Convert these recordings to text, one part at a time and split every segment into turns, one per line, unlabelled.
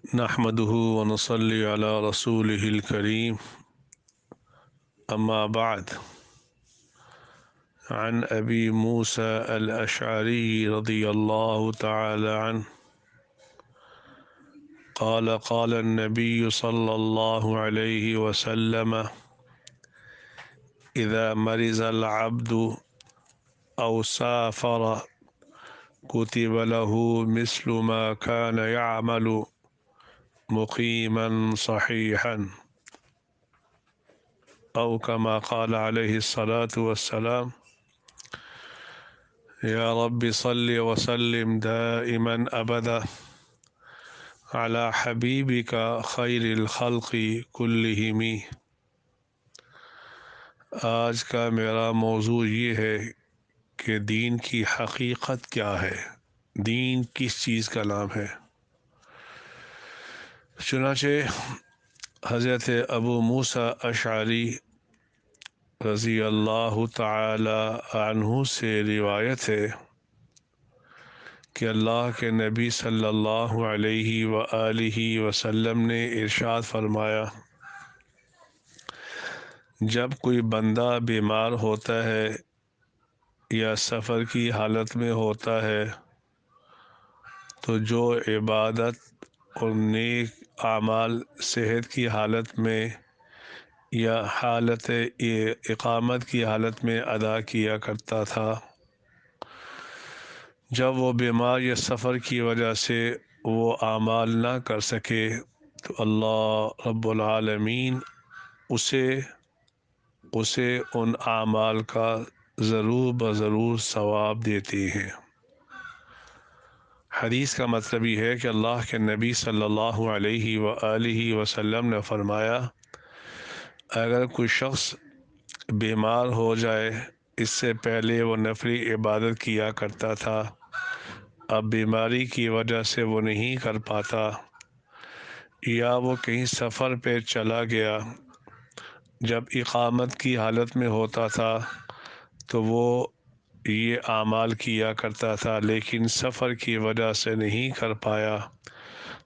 نحمده ونصلي على رسوله الكريم أما بعد. عن أبي موسى الأشعري رضي الله تعالى عنه قال قال النبي صلى الله عليه وسلم إذا مرض العبد أو سافر كتب له مثل ما كان يعمل مقيما صحيحا أو كما قال عليه الصلاة والسلام. يا رب صل وسلم دائما أبدا على حبيبك خير الخلق كلهم. آج کا میرا موضوع یہ ہے کہ دین کی حقیقت کیا ہے، دین کس چیز کا نام ہے۔ چنانچہ حضرت ابو موسیٰ اشعری رضی اللہ تعالی عنہ سے روایت ہے کہ اللہ کے نبی صلی اللہ علیہ وآلہ وسلم نے ارشاد فرمایا، جب کوئی بندہ بیمار ہوتا ہے یا سفر کی حالت میں ہوتا ہے تو جو عبادت اور نیک اعمال صحت کی حالت میں یا حالت اقامت کی حالت میں ادا کیا کرتا تھا، جب وہ بیمار یا سفر کی وجہ سے وہ اعمال نہ کر سکے تو اللہ رب العالمین اسے ان اعمال کا ضرور بضرور ثواب دیتے ہیں۔ حدیث کا مطلب یہ ہے کہ اللہ کے نبی صلی اللہ علیہ وآلہ وسلم نے فرمایا، اگر کوئی شخص بیمار ہو جائے، اس سے پہلے وہ نفلی عبادت کیا کرتا تھا، اب بیماری کی وجہ سے وہ نہیں کر پاتا، یا وہ کہیں سفر پہ چلا گیا، جب اقامت کی حالت میں ہوتا تھا تو وہ یہ اعمال کیا کرتا تھا لیکن سفر کی وجہ سے نہیں کر پایا،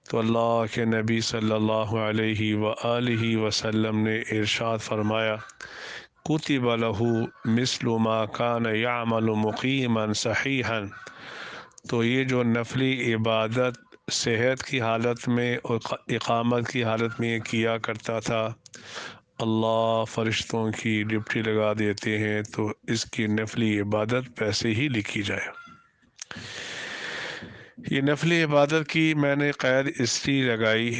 تو اللہ کے نبی صلی اللہ علیہ وآلہ وسلم نے ارشاد فرمایا، کتب لہ مثل ما کان یعمل مقیما صحیحا، تو یہ جو نفلی عبادت صحت کی حالت میں اور اقامت کی حالت میں کیا کرتا تھا، اللہ فرشتوں کی ڈپٹی لگا دیتے ہیں تو اس کی نفلی عبادت ویسے ہی لکھی جائے۔ یہ نفلی عبادت کی میں نے قید اس لیے لگائی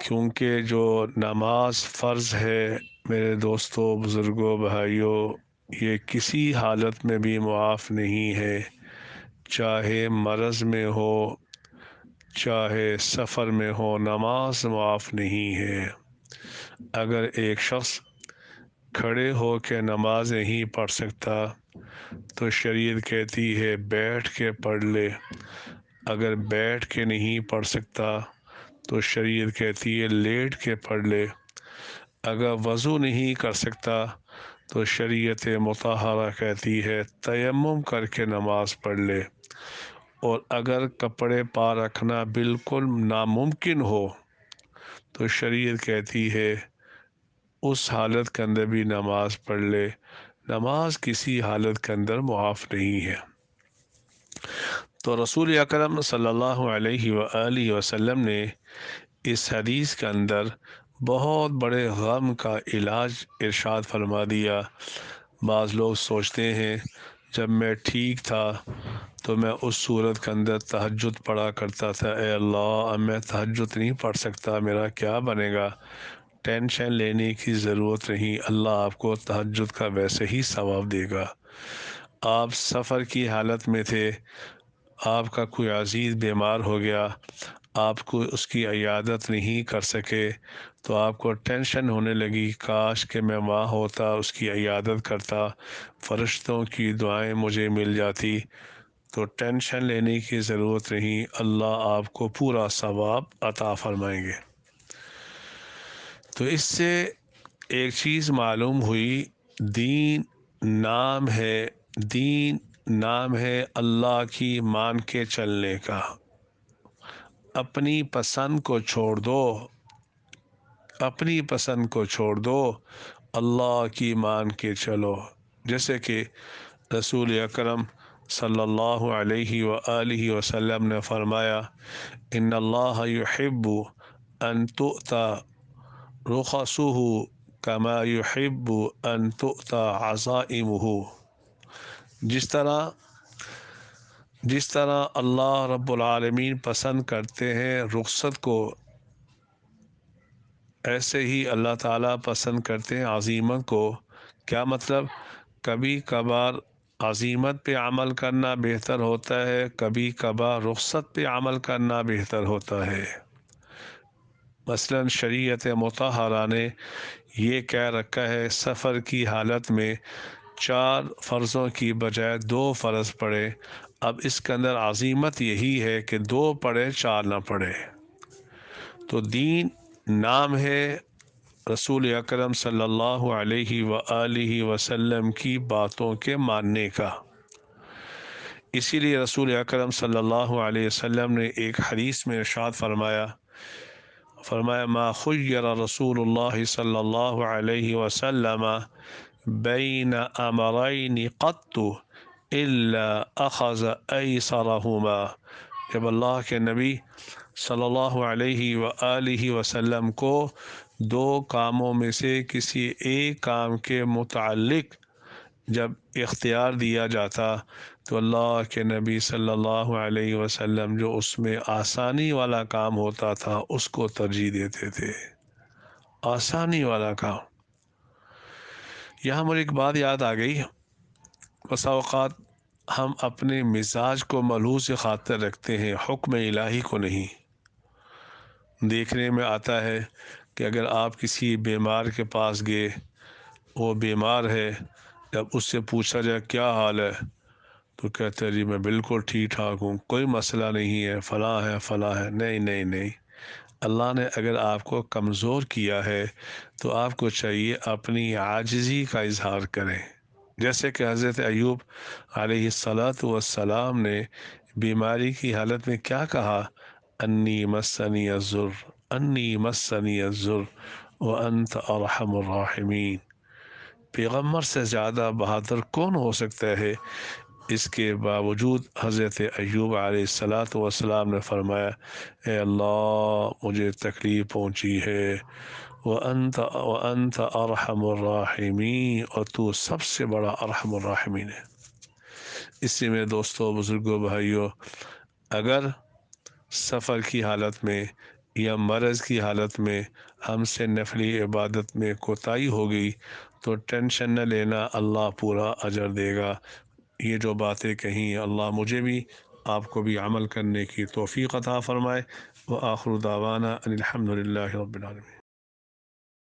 کیونکہ جو نماز فرض ہے میرے دوستوں، بزرگوں، بھائیوں، یہ کسی حالت میں بھی معاف نہیں ہے، چاہے مرض میں ہو چاہے سفر میں ہو، نماز معاف نہیں ہے۔ اگر ایک شخص کھڑے ہو کے نماز نہیں پڑھ سکتا تو شریعت کہتی ہے بیٹھ کے پڑھ لے، اگر بیٹھ کے نہیں پڑھ سکتا تو شریعت کہتی ہے لیٹ کے پڑھ لے، اگر وضو نہیں کر سکتا تو شریعت مطہرہ کہتی ہے تیمم کر کے نماز پڑھ لے، اور اگر کپڑے پا رکھنا بالکل ناممکن ہو تو شریعت کہتی ہے اس حالت کے اندر بھی نماز پڑھ لے، نماز کسی حالت کے اندر معاف نہیں ہے۔ تو رسول اکرم صلی اللہ علیہ وآلہ وسلم نے اس حدیث کے اندر بہت بڑے غم کا علاج ارشاد فرما دیا۔ بعض لوگ سوچتے ہیں جب میں ٹھیک تھا تو میں اس صورت کے اندر تہجد پڑھا کرتا تھا، اے اللہ اب میں تہجد نہیں پڑھ سکتا، میرا کیا بنے گا؟ ٹینشن لینے کی ضرورت نہیں، اللہ آپ کو تہجد کا ویسے ہی ثواب دے گا۔ آپ سفر کی حالت میں تھے، آپ کا کوئی عزیز بیمار ہو گیا، آپ کو اس کی عیادت نہیں کر سکے تو آپ کو ٹینشن ہونے لگی، کاش کہ میں وہاں ہوتا، اس کی عیادت کرتا، فرشتوں کی دعائیں مجھے مل جاتی، تو ٹینشن لینے کی ضرورت نہیں، اللہ آپ کو پورا ثواب عطا فرمائیں گے۔ تو اس سے ایک چیز معلوم ہوئی، دین نام ہے، دین نام ہے اللہ کی مان کے چلنے کا، اپنی پسند کو چھوڑ دو، اپنی پسند کو چھوڑ دو، اللہ کی مان کے چلو۔ جیسے کہ رسول اکرم صلی اللہ علیہ وآلہ وسلم نے فرمایا، ان اللہ یحب ان تؤتی رخصہ کما یحب ان تؤتی عزائمہ۔ جس طرح اللہ رب العالمین پسند کرتے ہیں رخصت کو، ایسے ہی اللہ تعالیٰ پسند کرتے ہیں عزیمت کو۔ کیا مطلب؟ کبھی کبھار عزیمت پہ عمل کرنا بہتر ہوتا ہے، کبھی کبھار رخصت پہ عمل کرنا بہتر ہوتا ہے۔ مثلا شریعت مطہرہ نے یہ کہہ رکھا ہے سفر کی حالت میں 4 فرضوں کی بجائے 2 فرض پڑھے۔ اب اس کے اندر عزیمت یہی ہے کہ 2 پڑھے 4 نہ پڑھے۔ تو دین نام ہے رسول اکرم صلی اللہ علیہ وآلہ وسلم کی باتوں کے ماننے کا۔ اسی لیے رسول اکرم صلی اللہ علیہ وسلم نے ایک حدیث میں ارشاد فرمایا ما خیر رسول اللہ صلی اللہ علیہ وسلم بین امرین قط الا اخذ ایسرہما۔ جب اللہ کے نبی صلی اللہ علیہ وآلہ وسلم کو 2 کاموں میں سے کسی ایک کام کے متعلق جب اختیار دیا جاتا تو اللہ کے نبی صلی اللہ علیہ وسلم جو اس میں آسانی والا کام ہوتا تھا اس کو ترجیح دیتے تھے، آسانی والا کام۔ یہاں مجھے ایک بات یاد آ گئی، بسا اوقات ہم اپنے مزاج کو ملحوظ خاطر رکھتے ہیں، حکم الہی کو نہیں۔ دیکھنے میں آتا ہے کہ اگر آپ کسی بیمار کے پاس گئے، وہ بیمار ہے، جب اس سے پوچھا جائے کیا حال ہے تو کہتے ہیں جی میں بالکل ٹھیک ٹھاک ہوں، کوئی مسئلہ نہیں ہے، فلاں ہے فلاں ہے۔ نہیں نہیں نہیں، اللہ نے اگر آپ کو کمزور کیا ہے تو آپ کو چاہیے اپنی عاجزی کا اظہار کریں۔ جیسے کہ حضرت ایوب علیہ السلام نے بیماری کی حالت میں کیا کہا، انی مسنی الضر، انی مسنی الضر وانت ارحم الراحمین۔ پیغمبر سے زیادہ بہادر کون ہو سکتا ہے؟ اس کے باوجود حضرت ایوب علیہ السلام نے فرمایا، اے اللہ مجھے تکلیف پہنچی ہے، وَأَنْتَ أَرْحَمُ الراحمین، اور تو سب سے بڑا ارحم الراحمین ہے۔ اس سے میرے دوستوں، بزرگوں، بھائیوں، اگر سفر کی حالت میں یا مرض کی حالت میں ہم سے نفلی عبادت میں کوتاہی ہو گئی تو ٹینشن نہ لینا، اللہ پورا اجر دے گا۔ یہ جو باتیں کہیں اللہ مجھے بھی آپ کو بھی عمل کرنے کی توفیق عطا فرمائے۔ وآخر دعوانا ان الحمد للہ رب العالمین۔